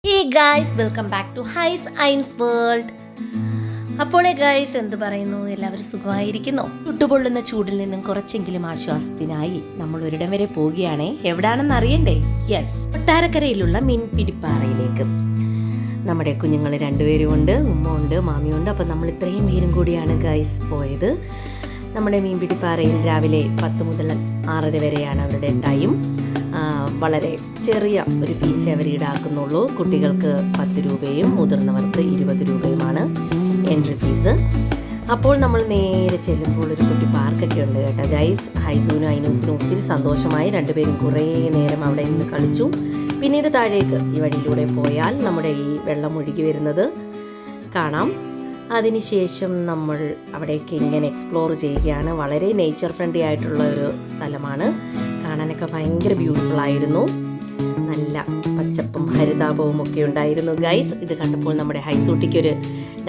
Hey guys, welcome back to ഹൈസ് ഐൻസ് world. അപ്പോൾ ഗായ്സ്, എന്ത് പറയുന്നു? എല്ലാവരും സുഖമായിരിക്കുന്നു? ചുട്ടുപൊള്ളുന്ന ചൂടിൽ നിന്നും കുറച്ചെങ്കിലും ആശ്വാസത്തിനായി നമ്മൾ ഒരിടം വരെ പോവുകയാണേ. എവിടാണെന്ന് അറിയണ്ടേ? യെസ്, കൊട്ടാരക്കരയിലുള്ള മീൻപിടിപ്പാറയിലേക്ക്. നമ്മുടെ കുഞ്ഞുങ്ങൾ രണ്ടുപേരും ഉണ്ട്, ഉമ്മ ഉണ്ട്, മാമിയുണ്ട്. അപ്പം നമ്മൾ ഇത്രയും പേരും കൂടിയാണ് ഗായ്സ് പോയത്. നമ്മുടെ മീൻപിടിപ്പാറയിൽ രാവിലെ 10 മുതൽ 6:30 വരെയാണ് അവരുടെ ടൈം. വളരെ ചെറിയ ഒരു ഫീസേ അവർ ഈടാക്കുന്നുള്ളൂ. കുട്ടികൾക്ക് 10 രൂപയും മുതിർന്നവർക്ക് 20 രൂപയുമാണ് എൻട്രി ഫീസ്. അപ്പോൾ നമ്മൾ നേരെ ചെല്ലുമ്പോൾ ഒരു കുട്ടി പാർക്കൊക്കെ ഉണ്ട് കേട്ടോ ഗൈസ്. ഹൈസൂനും ഐനൂസിനും ഒത്തിരി സന്തോഷമായി. രണ്ടുപേരും കുറേ നേരം അവിടെ നിന്ന് കളിച്ചു. പിന്നീട് താഴേക്ക് ഈ വഴിയിലൂടെ പോയാൽ നമ്മുടെ ഈ വെള്ളം ഒഴുകി വരുന്നത് കാണാം. അതിനുശേഷം നമ്മൾ അവിടേക്ക് ഇങ്ങനെ എക്സ്പ്ലോർ ചെയ്യുകയാണ്. വളരെ നേച്ചർ ഫ്രണ്ട്ലി ആയിട്ടുള്ള ഒരു സ്ഥലമാണ്. കാണാനൊക്കെ ഭയങ്കര ബ്യൂട്ടിഫുൾ ആയിരുന്നു. നല്ല പച്ചപ്പും ഹരിതാപവും ഒക്കെ ഉണ്ടായിരുന്നു ഗൈസ്. ഇത് കണ്ടപ്പോൾ നമ്മുടെ ഹൈസൂട്ടിക്കൊരു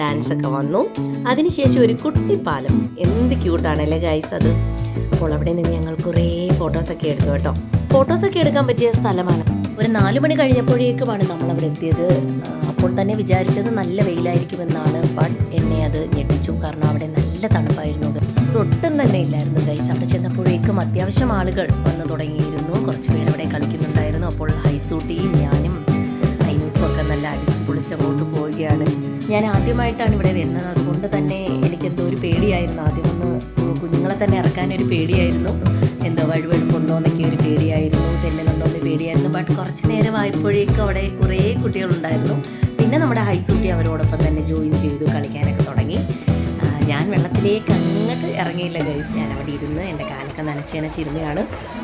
ഡാൻസ് ഒക്കെ വന്നു. അതിനുശേഷം ഒരു കുട്ടിപ്പാലം, എന്ത് ക്യൂട്ടാണല്ലേ ഗൈസ് അത്. അപ്പോൾ അവിടെ നിന്ന് ഞങ്ങൾ കുറേ ഫോട്ടോസൊക്കെ എടുത്തു കേട്ടോ. ഫോട്ടോസൊക്കെ എടുക്കാൻ പറ്റിയ സ്ഥലമാണ്. ഒരു 4 മണി കഴിഞ്ഞപ്പോഴേക്കുമാണ് നമ്മളവിടെ എത്തിയത്. അപ്പോൾ തന്നെ വിചാരിച്ചത് നല്ല വെയിലായിരിക്കുമെന്നാണ്. ബട്ട് എന്നെ അത് ഞെട്ടിച്ചു. കാരണം അവിടെ നല്ല തണുപ്പായിരുന്നു. ഒട്ടും തന്നെ ഇല്ലായിരുന്നു ഗൈസ്. അവിടെ ചെന്നപ്പോഴേക്കും അത്യാവശ്യം ആളുകൾ വന്നു തുടങ്ങിയിരുന്നു. കുറച്ച് പേര് അവിടെ കളിക്കുന്നുണ്ടായിരുന്നു. അപ്പോൾ ഹൈസൂട്ടിയും ഞാനും ഐനൂസും ഒക്കെ നല്ല അടിച്ചു പൊളിച്ച് അങ്ങോട്ട് പോവുകയാണ്. ഞാൻ ആദ്യമായിട്ടാണ് ഇവിടെ വരുന്നത്. അതുകൊണ്ട് തന്നെ എനിക്കെന്തോ ഒരു പേടിയായിരുന്നു. ആദ്യമൊന്ന് കുഞ്ഞുങ്ങളെ തന്നെ ഇറക്കാനൊരു പേടിയായിരുന്നു. എന്തോ വഴുവഴുപ്പുണ്ടോ എന്നൊക്കെ ഒരു പേടിയായിരുന്നു. തെന്നലുണ്ടോ എന്ന് പേടിയായിരുന്നു. ബട്ട് കുറച്ച് നേരം ആയപ്പോഴേക്കും അവിടെ കുറേ കുട്ടികളുണ്ടായിരുന്നു. പിന്നെ നമ്മുടെ ഹൈസൂട്ടി അവരോടൊപ്പം തന്നെ ജോയിൻ ചെയ്തു, കളിക്കാനൊക്കെ തുടങ്ങി. ഞാൻ വെള്ളത്തിലേക്ക് അങ്ങോട്ട് ഇറങ്ങിയില്ല ഗൈസ്. ഞാൻ അവിടെ ഇരുന്ന് എൻ്റെ കാലൊക്കെ നനച്ചിരുന്നതാണ്.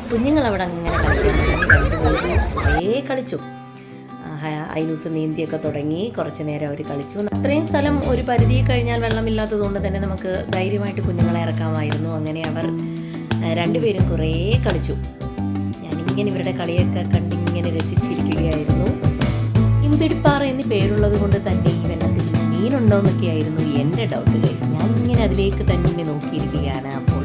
കുഞ്ഞുങ്ങളവിടെ അങ്ങനെ കളിക്കാൻ തുടങ്ങി. കുറേ കളിച്ചു. ഐനൂസ് നീന്തിയൊക്കെ തുടങ്ങി. കുറച്ച് നേരം അവർ കളിച്ചു. അത്രയും സ്ഥലം ഒരു പരിധി കഴിഞ്ഞാൽ വെള്ളമില്ലാത്തത് കൊണ്ട് തന്നെ നമുക്ക് ധൈര്യമായിട്ട് കുഞ്ഞുങ്ങളെ ഇറക്കാമായിരുന്നു. അങ്ങനെ അവർ രണ്ടുപേരും കുറേ കളിച്ചു. ഞാനിങ്ങനെ ഇവരുടെ കളിയൊക്കെ കണ്ടിങ്ങനെ രസിച്ചിരിക്കുകയായിരുന്നു. മീൻപിടിപ്പാറ എന്ന് പേരുള്ളത് കൊണ്ട് തന്നെ ഈ വെള്ളത്തിൽ മീനുണ്ടോ എന്നൊക്കെയായിരുന്നു എൻ്റെ ഡൗട്ട് ഗൈസ്. ഞാനിങ്ങനെ അതിലേക്ക് തന്നെ നോക്കിയിരിക്കുകയാണ്. അപ്പോൾ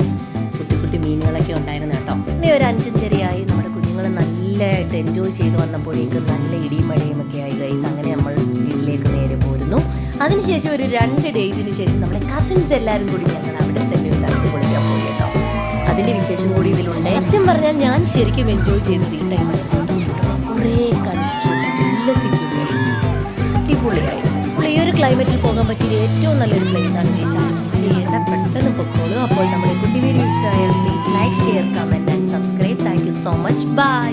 കുട്ടി കുട്ടി മീനുകളൊക്കെ ഉണ്ടായിരുന്നു കേട്ടോ. പിന്നെ ഒരു 5:30 നമ്മുടെ കുഞ്ഞുങ്ങൾ നല്ലതായിട്ട് എൻജോയ് ചെയ്ത് വന്നപ്പോഴേക്കും നല്ല ഇടിയും മഴയും ഒക്കെ ആയി ഗൈസ്. അങ്ങനെ നമ്മൾ വീട്ടിലേക്ക് നേരെ പോരുന്നു. അതിനുശേഷം ഒരു 2 ഡേയ്സിന് ശേഷം നമ്മുടെ കസിൻസ് എല്ലാവരും കൂടി ഞങ്ങൾ അവിടെ തന്നെ ഒരു അടിച്ചു പൊളിക്കാൻ പോയി കേട്ടോ. അതിൻ്റെ വിശേഷം കൂടി ഇതിലുണ്ട്. സത്യം പറഞ്ഞാൽ ഞാൻ ശരിക്കും എൻജോയ് ചെയ്തത് ഈ ടൈമായിരുന്നു. കുറേ കളിച്ചു, ഉല്ലസിച്ചു ഗൈസ്. അടിപൊളിയായിരുന്നു. അപ്പോൾ ഈ ഒരു ക്ലൈമറ്റിൽ പോകാൻ പറ്റിയ ഏറ്റവും നല്ലൊരു പ്ലേസാണ് ഗൈസ്. മിസ് ചെയ്യേണ്ട, പെട്ടെന്ന് പൊക്കോളൂ. അപ്പോൾ നമ്മുടെ കുട്ടി വീഡിയോ ഇഷ്ടമായാൽ please like, share, comment and subscribe. Thank you so much. By.